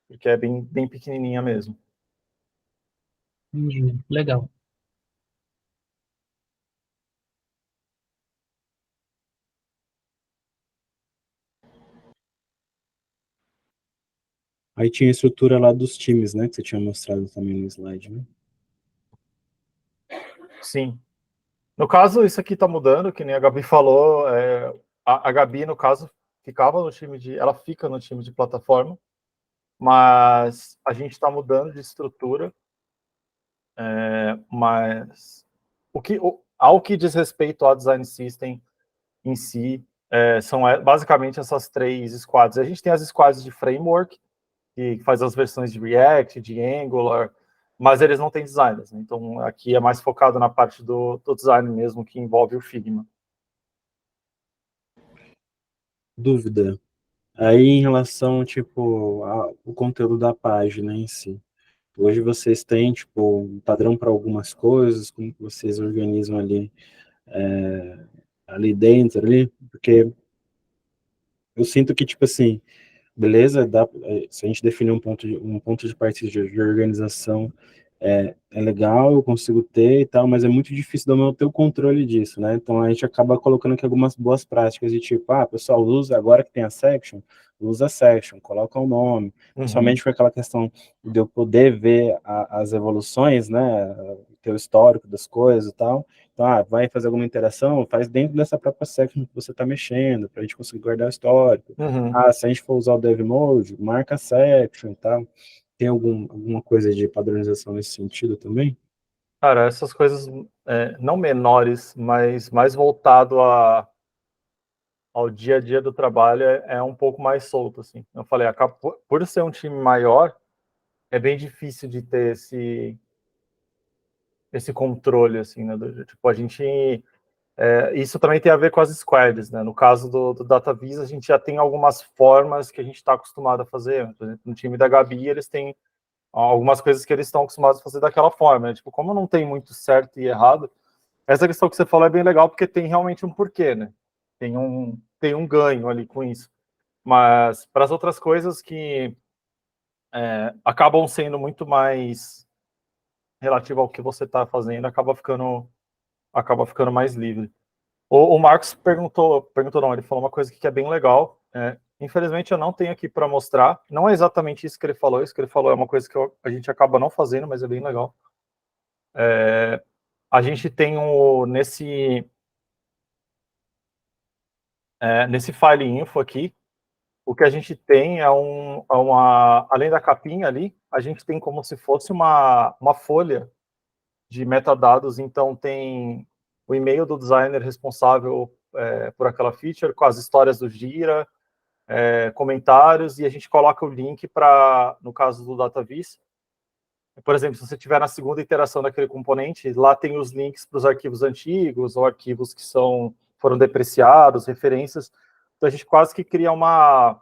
porque é bem pequenininha mesmo. Entendi. Legal. Aí tinha a estrutura lá dos times, né? Que você tinha mostrado também no slide, né? Sim. No caso, isso aqui está mudando, que nem a Gabi falou. A Gabi, no caso, ela fica no time de plataforma, mas a gente está mudando de estrutura. Mas ao que diz respeito ao design system em si, são basicamente essas três squads. A gente tem as squads de framework, que faz as versões de React, de Angular, mas eles não têm designers, né? Então aqui é mais focado na parte do design mesmo, que envolve o Figma. Dúvida. Aí em relação, tipo, ao conteúdo da página em si. Hoje vocês têm, tipo, um padrão para algumas coisas, como que vocês organizam ali dentro, ali? Porque eu sinto que, tipo assim, beleza, se a gente definir um ponto de partida de organização é legal, eu consigo ter e tal, mas é muito difícil de eu ter o controle disso, né? Então a gente acaba colocando aqui algumas boas práticas de tipo, pessoal, usa, agora que tem a section, usa a section, coloca o nome, principalmente com aquela questão de eu poder ver as evoluções, né? Ter o histórico das coisas e tal. Então, vai fazer alguma interação, faz dentro dessa própria section que você está mexendo, para a gente conseguir guardar o histórico. Se a gente for usar o dev mode, marca a section e tal. Tem alguma coisa de padronização nesse sentido também? Cara, essas coisas não menores, mas mais voltado ao dia a dia do trabalho é um pouco mais solto, assim. Eu falei, por ser um time maior, é bem difícil de ter esse controle, assim, né? Tipo, a gente... isso também tem a ver com as squads, né? No caso do DataVis, a gente já tem algumas formas que a gente está acostumado a fazer. Por exemplo, no time da Gabi, eles têm algumas coisas que eles estão acostumados a fazer daquela forma, né? Tipo, como não tem muito certo e errado, essa questão que você falou é bem legal, porque tem realmente um porquê, né? Tem um ganho ali com isso. Mas para as outras coisas que acabam sendo muito mais relativo ao que você está fazendo, acaba ficando mais livre. O Marcos perguntou não, ele falou uma coisa que é bem legal. Infelizmente eu não tenho aqui para mostrar. Não é exatamente isso que ele falou. Isso que ele falou é uma coisa que a gente acaba não fazendo, mas é bem legal. A gente tem nesse file info aqui, o que a gente tem além da capinha ali, a gente tem como se fosse uma folha de metadados. Então tem o e-mail do designer responsável por aquela feature, com as histórias do Gira, comentários, e a gente coloca o link para, no caso do DataVis, por exemplo, se você tiver na segunda iteração daquele componente, lá tem os links para os arquivos antigos, ou arquivos que foram depreciados, referências. Então a gente quase que cria uma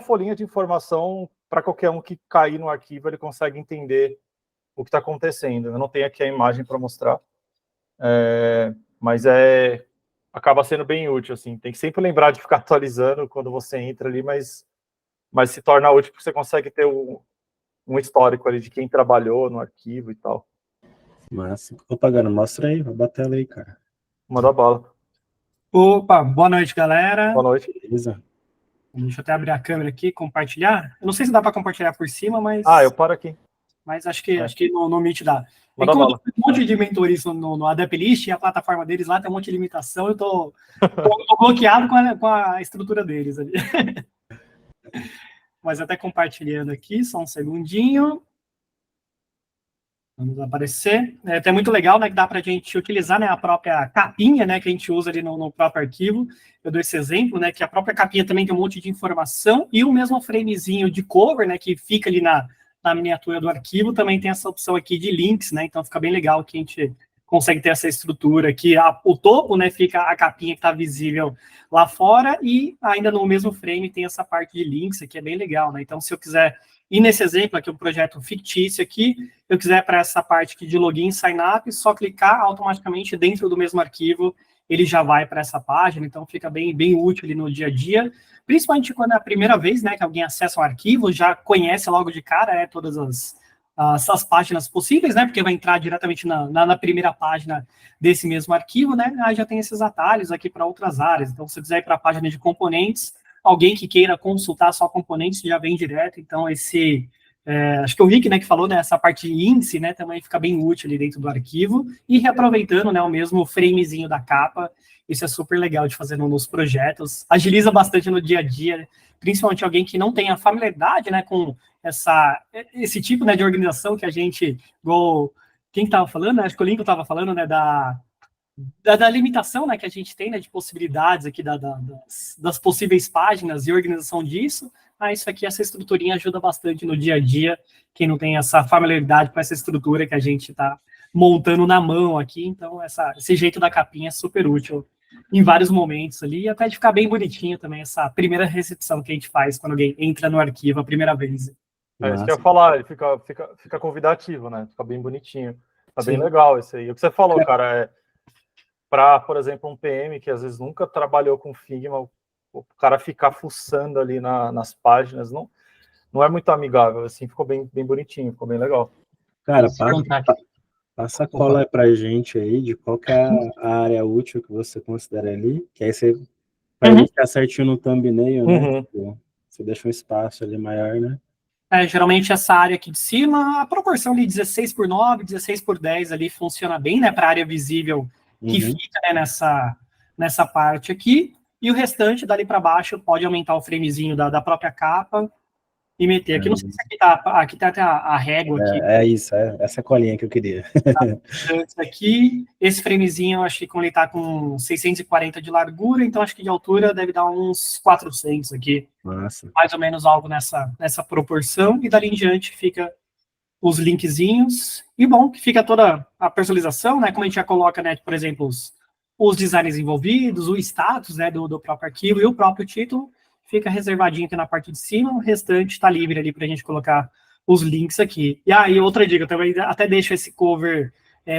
folhinha de informação para qualquer um que cair no arquivo, ele consegue entender o que está acontecendo. Eu não tenho aqui a imagem para mostrar, mas acaba sendo bem útil, assim. Tem que sempre lembrar de ficar atualizando quando você entra ali, mas se torna útil porque você consegue ter um histórico ali de quem trabalhou no arquivo e tal. Massa. Opa, Gano, mostra aí, vai bater ela aí, cara. Manda bala. Opa, boa noite, galera. Boa noite. Beleza? Deixa eu até abrir a câmera aqui, compartilhar. Eu não sei se dá para compartilhar por cima, mas... eu paro aqui. Mas acho que no Meet dá. Manda Como bala. tem um monte de mentores no Adaplist, e a plataforma deles lá tem um monte de limitação, eu tô bloqueado com a estrutura deles ali. Mas até compartilhando aqui, só um segundinho. Vamos aparecer. É até muito legal, né, que dá para a gente utilizar, né, a própria capinha, né, que a gente usa ali no próprio arquivo. Eu dou esse exemplo, né, que a própria capinha também tem um monte de informação, e o mesmo framezinho de cover, né, que fica ali na miniatura do arquivo, também tem essa opção aqui de links, né, então fica bem legal que a gente consegue ter essa estrutura aqui. O topo, né, fica a capinha que está visível lá fora, e ainda no mesmo frame tem essa parte de links aqui, é bem legal, né, então se eu quiser ir nesse exemplo aqui, um projeto fictício aqui, eu quiser para essa parte aqui de login, sign up, só clicar automaticamente dentro do mesmo arquivo, ele já vai para essa página, então fica bem útil ali no dia a dia, principalmente quando é a primeira vez, né, que alguém acessa um arquivo, já conhece logo de cara, né, todas as páginas possíveis, né, porque vai entrar diretamente na primeira página desse mesmo arquivo, né, aí já tem esses atalhos aqui para outras áreas. Então, se você quiser ir para a página de componentes, alguém que queira consultar só componentes já vem direto. Então, acho que o Rick, né, que falou, né, essa parte de índice, né, também fica bem útil ali dentro do arquivo, e reaproveitando, né, o mesmo framezinho da capa. Isso é super legal de fazer nos projetos, agiliza bastante no dia a dia, principalmente alguém que não tenha familiaridade, né, com esse tipo, né, de organização que a gente, igual, quem estava falando, né, acho que o Lincoln estava falando, né, da limitação, né, que a gente tem, né, de possibilidades aqui das possíveis páginas e organização disso. Isso aqui, essa estruturinha ajuda bastante no dia a dia, quem não tem essa familiaridade com essa estrutura que a gente está montando na mão aqui. Então, esse jeito da capinha é super útil em vários momentos ali, e até de ficar bem bonitinho também, essa primeira recepção que a gente faz quando alguém entra no arquivo a primeira vez. Isso que eu ia falar, ele fica convidativo, né? Fica bem bonitinho. Tá bem legal isso aí. O que você falou, cara, para, por exemplo, um PM que às vezes nunca trabalhou com Figma, o cara ficar fuçando ali nas páginas, não é muito amigável, assim, ficou bem bonitinho, ficou bem legal. Cara, se contar. passa a cola pra gente aí de qual que é a área útil que você considera ali, que aí você vai deixar certinho no thumbnail, né? Tipo, você deixa um espaço ali maior, né? Geralmente essa área aqui de cima, a proporção ali 16:9, 16:10 ali funciona bem, né, para a área visível que fica, né, nessa parte aqui, e o restante dali para baixo pode aumentar o framezinho da própria capa e meter. Aqui não sei se aqui tá até a régua aqui. É isso, essa colinha que eu queria. Aqui, esse framezinho, eu acho que quando ele tá com 640 de largura, então acho que de altura deve dar uns 400 aqui. Nossa. Mais ou menos algo nessa proporção, e dali em diante fica os linkzinhos, e bom, que fica toda a personalização, né, como a gente já coloca, né, por exemplo, os designs envolvidos, o status, né, do próprio arquivo e o próprio título, fica reservadinho aqui na parte de cima, o restante está livre ali para a gente colocar os links aqui. E aí, outra dica, eu também até deixo esse cover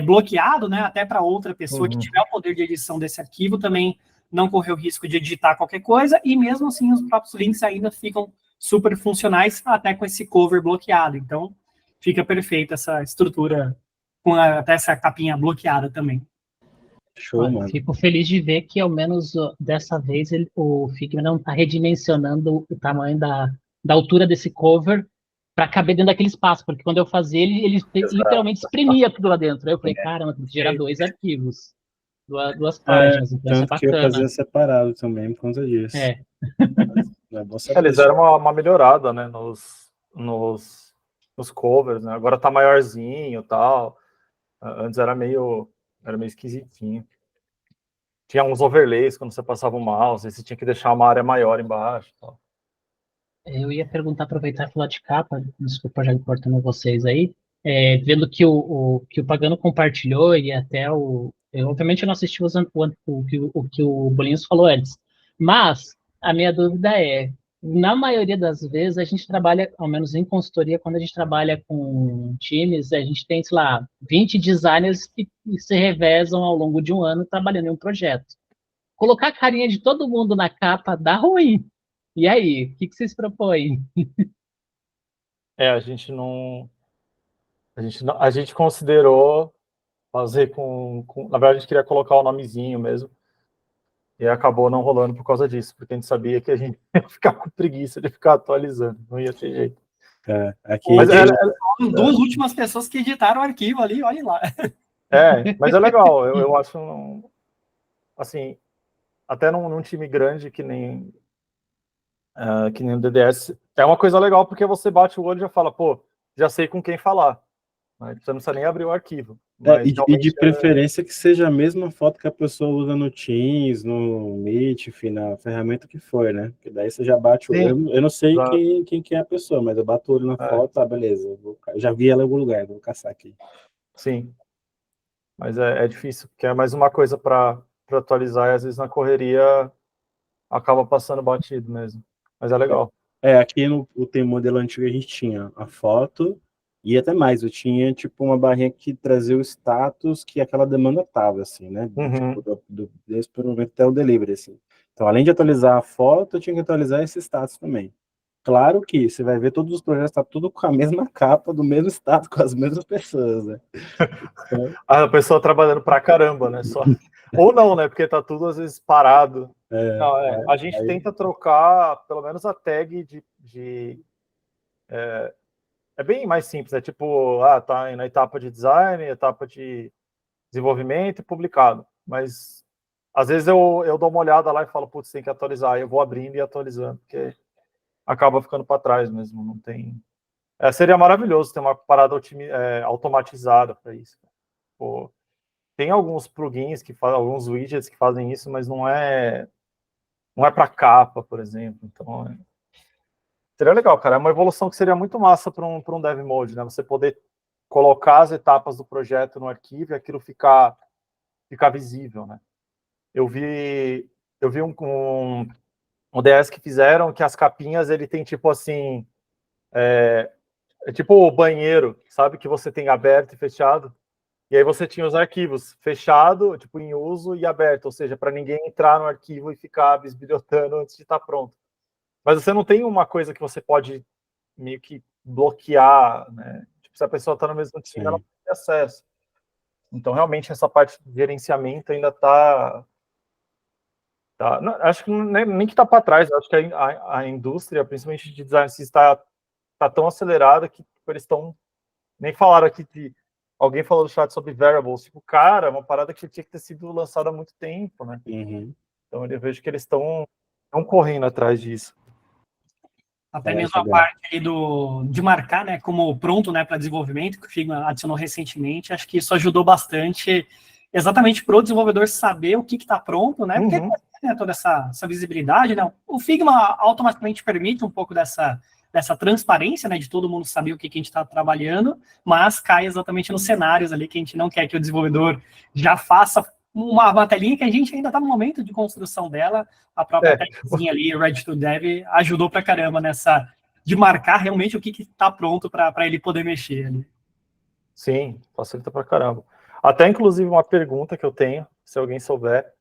bloqueado, né, até para outra pessoa que tiver o poder de edição desse arquivo também não correr o risco de editar qualquer coisa, e mesmo assim os próprios links ainda ficam super funcionais, até com esse cover bloqueado. Então, fica perfeita essa estrutura, com até essa capinha bloqueada também. Show, mano. Fico feliz de ver que, ao menos dessa vez, o Figma não está redimensionando o tamanho da altura desse cover para caber dentro daquele espaço, porque quando eu fazia, ele literalmente espremia tudo lá dentro. Aí eu falei, caramba, tem que gerar 2 arquivos, duas páginas, então isso é Tanto que eu bacana. fazia separado também por conta disso. É bom saber Eles deram uma melhorada, né, nos covers, né? Agora tá maiorzinho e tal. Antes era meio esquisitinho. Tinha uns overlays quando você passava o mouse, aí você tinha que deixar uma área maior embaixo. Tal. Eu ia perguntar, aproveitar e falar de capa, desculpa já cortando vocês aí, vendo que que o Pagano compartilhou e até obviamente eu não assisti o que o Bolinhos falou antes, mas a minha dúvida na maioria das vezes a gente trabalha, ao menos em consultoria, quando a gente trabalha com times, a gente tem, sei lá, 20 designers que se revezam ao longo de um ano trabalhando em um projeto. Colocar a carinha de todo mundo na capa dá ruim. E aí, o que vocês propõem? A gente considerou fazer na verdade, a gente queria colocar o nomezinho mesmo. E acabou não rolando por causa disso, porque a gente sabia que a gente ia ficar com preguiça de ficar atualizando. Não ia ter jeito. Aqui Mas duas últimas pessoas que editaram o arquivo ali, olhem lá. Mas é legal. Eu acho, assim, até num time grande que nem o DDS, é uma coisa legal porque você bate o olho e já fala, pô, já sei com quem falar. Né? Você não precisa nem abrir o arquivo. Mas, e de preferência que seja a mesma foto que a pessoa usa no Teams, no Meet, enfim, na ferramenta que for, né? Porque daí você já bate o olho. Eu não sei quem que é a pessoa, mas eu bato o olho na foto, beleza. Já vi ela em algum lugar, vou caçar aqui. Sim. Mas é difícil, porque é mais uma coisa para atualizar e às vezes na correria acaba passando batido mesmo. Mas é legal. Aqui no modelo antigo a gente tinha a foto e até mais, eu tinha tipo uma barrinha que trazia o status que aquela demanda tava, assim, né? Tipo, desde o momento até o delivery, assim. Então, além de atualizar a foto, eu tinha que atualizar esse status também. Claro que você vai ver todos os projetos, tá tudo com a mesma capa, do mesmo status, com as mesmas pessoas, né? Então, a pessoa trabalhando pra caramba, né? Só. Ou não, né? Porque tá tudo às vezes parado. A gente tenta trocar pelo menos a tag é bem mais simples, é tipo, tá na etapa de design, etapa de desenvolvimento e publicado. Mas às vezes eu dou uma olhada lá e falo, putz, tem que atualizar. Aí eu vou abrindo e atualizando, porque acaba ficando para trás mesmo. Não tem. Seria maravilhoso ter uma parada automatizada para isso. Pô, tem alguns plugins alguns widgets que fazem isso, mas não é para capa, por exemplo. Então, seria legal, cara. É uma evolução que seria muito massa para um dev mode, né? Você poder colocar as etapas do projeto no arquivo e aquilo ficar visível, né? Eu vi um DS que fizeram que as capinhas ele tem tipo assim é tipo o banheiro, sabe, que você tem aberto e fechado. E aí você tinha os arquivos fechado, tipo em uso e aberto, ou seja, para ninguém entrar no arquivo e ficar bisbilhotando antes de estar pronto. Mas você não tem uma coisa que você pode meio que bloquear, né? Tipo, se a pessoa está no mesmo time, Sim. ela tem acesso. Então, realmente, essa parte de gerenciamento ainda está... não, acho que nem que está para trás. Acho que a indústria, principalmente de design, está tão acelerada que tipo, eles estão... Nem falaram aqui de... Alguém falou no chat sobre variables. Tipo, cara, é uma parada que tinha que ter sido lançada há muito tempo, né? Uhum. Então, eu vejo que eles estão correndo atrás disso. Até mesmo a parte aí de marcar, né, como pronto, né, para desenvolvimento, que o Figma adicionou recentemente, acho que isso ajudou bastante, exatamente para o desenvolvedor saber o que está pronto, né, porque tem toda essa visibilidade, né, o Figma automaticamente permite um pouco dessa transparência, né, de todo mundo saber o que a gente está trabalhando, mas cai exatamente nos cenários ali que a gente não quer que o desenvolvedor já faça uma telinha que a gente ainda está no momento de construção dela, a própria tagzinha ali, Ready to Dev, ajudou pra caramba de marcar realmente o que está pronto para ele poder mexer ali. Sim, facilita pra caramba. Até, inclusive, uma pergunta que eu tenho, se alguém souber,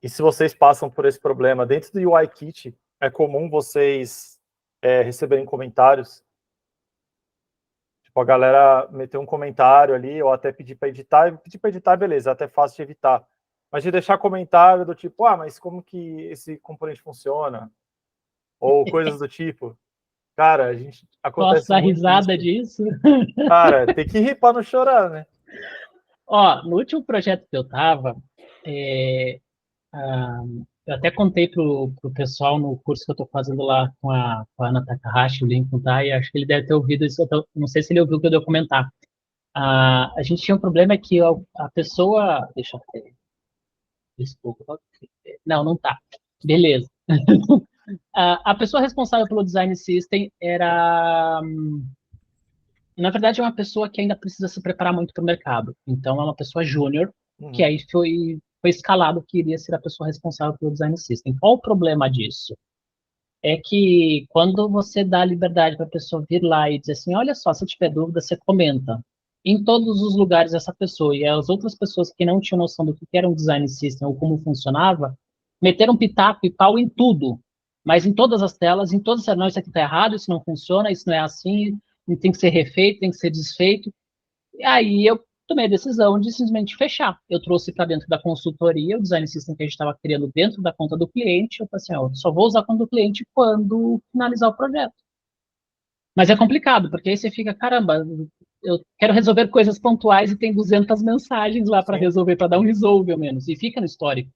e se vocês passam por esse problema, dentro do UIKit, é comum vocês receberem comentários? Tipo, a galera meter um comentário ali, ou até pedir para editar, e pedir para editar, beleza, é até fácil de evitar. Mas de deixar comentário do tipo, mas como que esse componente funciona? Ou coisas do tipo. Cara, a gente acontece Posso dar muito risada isso. disso? Cara, tem que rir para não chorar, né? Ó, no último projeto que eu tava, eu até contei pro pessoal no curso que eu tô fazendo lá com a Ana Takahashi, o Lincoln, tá? E acho que ele deve ter ouvido isso, não sei se ele ouviu o que eu dei a comentar. A gente tinha um problema que a pessoa... Deixa eu ver. Desculpa. Não tá. Beleza. A pessoa responsável pelo design system era... Na verdade, é uma pessoa que ainda precisa se preparar muito para o mercado. Então, é uma pessoa júnior, que aí foi escalado que iria ser a pessoa responsável pelo design system. Qual o problema disso? É que quando você dá liberdade para a pessoa vir lá e dizer assim, olha só, se tiver dúvida, você comenta. Em todos os lugares essa pessoa e as outras pessoas que não tinham noção do que era um design system ou como funcionava, meteram pitaco e pau em tudo. Mas em todas as telas, em todas as não, isso aqui está errado, isso não funciona, isso não é assim, tem que ser refeito, tem que ser desfeito. E aí eu tomei a decisão de simplesmente fechar. Eu trouxe para dentro da consultoria o design system que a gente estava criando dentro da conta do cliente. Eu falei assim, eu só vou usar a conta do cliente quando finalizar o projeto. Mas é complicado, porque aí você fica, caramba, eu quero resolver coisas pontuais e tem 200 mensagens lá para resolver, para dar um resolve ao menos, e fica no histórico.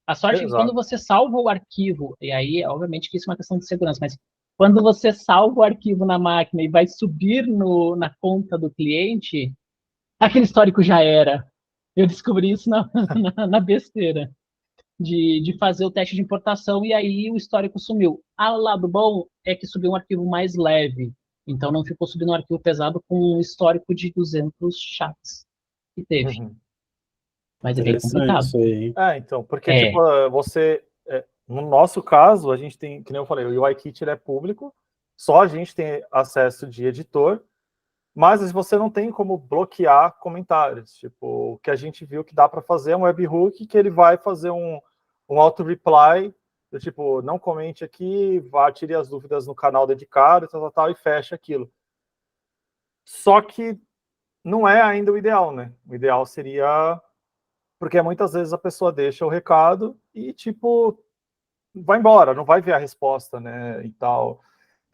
A sorte é que quando você salva o arquivo, e aí, obviamente, que isso é uma questão de segurança, mas quando você salva o arquivo na máquina e vai subir na conta do cliente, aquele histórico já era. Eu descobri isso na besteira de fazer o teste de importação e aí o histórico sumiu. O lado bom é que subiu um arquivo mais leve, então não ficou subindo um arquivo pesado com um histórico de 200 chats que teve. Mas é bem complicado. Isso aí. Então, porque tipo, você... no nosso caso, a gente tem, que nem eu falei, o UIKit é público, só a gente tem acesso de editor, mas você não tem como bloquear comentários. Tipo, o que a gente viu que dá para fazer é um webhook que ele vai fazer um auto-reply, do tipo, não comente aqui, tire as dúvidas no canal dedicado, tal, e fecha aquilo. Só que não é ainda o ideal, né? O ideal seria... Porque muitas vezes a pessoa deixa o recado e, tipo, vai embora, não vai ver a resposta, né, e tal.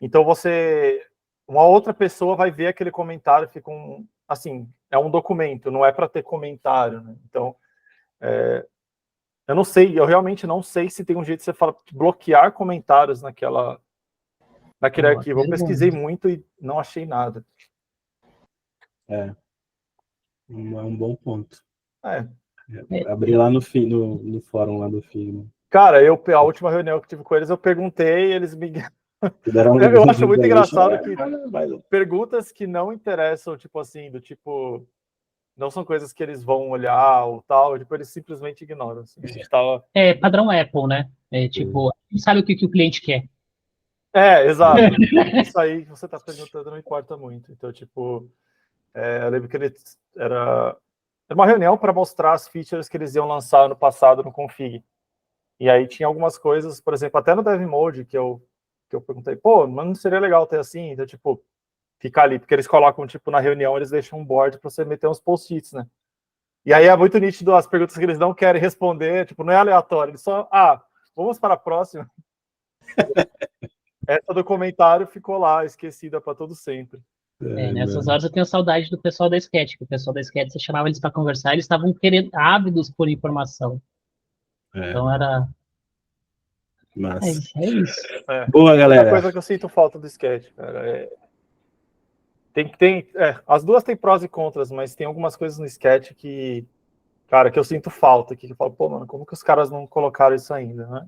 Então uma outra pessoa vai ver aquele comentário, fica assim, é um documento, não é para ter comentário, né? Então, eu não sei, eu realmente não sei se tem um jeito de você bloquear comentários naquele arquivo. Eu pesquisei muito e não achei nada. É um bom ponto. Abri lá no fórum lá do Figma. Cara, a última reunião que tive com eles, eu perguntei, eles me... Eu acho muito engraçado que perguntas que não interessam, tipo assim, não são coisas que eles vão olhar ou tal, tipo, eles simplesmente ignoram. Assim. A gente tava... É padrão Apple, né? Tipo, não sabe o que o cliente quer. Exato. Isso aí que você tá perguntando não importa muito. Então, tipo, eu lembro que era uma reunião para mostrar as features que eles iam lançar no passado no Config. E aí tinha algumas coisas, por exemplo, até no Dev Mode, que eu perguntei, mas não seria legal ter assim? Então, tipo, fica ali, porque eles colocam, tipo, na reunião, eles deixam um board para você meter uns post-its, né? E aí é muito nítido as perguntas que eles não querem responder, tipo, não é aleatório, eles só, vamos para a próxima. Essa do comentário ficou lá, esquecida para todo sempre. Nessas horas eu tenho saudade do pessoal da Sketch, que o pessoal da Sketch, você chamava eles para conversar, eles estavam querendo, ávidos por informação. Então era... Massa. É isso. Boa, Outra galera. coisa que eu sinto falta do sketch, cara, as duas têm prós e contras, mas tem algumas coisas no sketch que, cara, que eu sinto falta, que eu falo, pô, mano, como que os caras não colocaram isso ainda, né?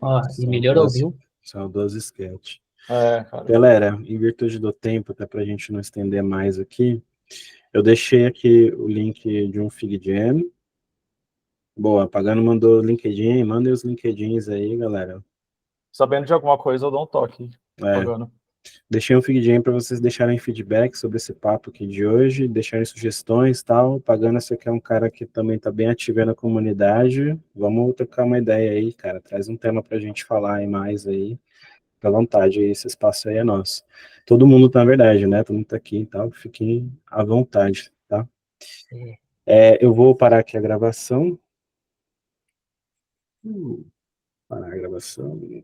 Ó, e melhorou, viu? São 12 sketches. Cara. Galera, em virtude do tempo, até pra gente não estender mais aqui, eu deixei aqui o link de um FigJam. Boa, Pagano mandou LinkedIn, mandem os LinkedIns aí, galera. Sabendo de alguma coisa, eu dou um toque. Pagano. Deixei um FigJam para vocês deixarem feedback sobre esse papo aqui de hoje, deixarem sugestões e tal. Pagano, você que é um cara que também tá bem ativo aí na comunidade, vamos trocar uma ideia aí, cara. Traz um tema pra gente falar aí mais aí. Fica à vontade, esse espaço aí é nosso. Todo mundo tá, na verdade, né? Todo mundo tá aqui e tal, fiquem à vontade, tá? Eu vou parar aqui a gravação. Parar a gravação.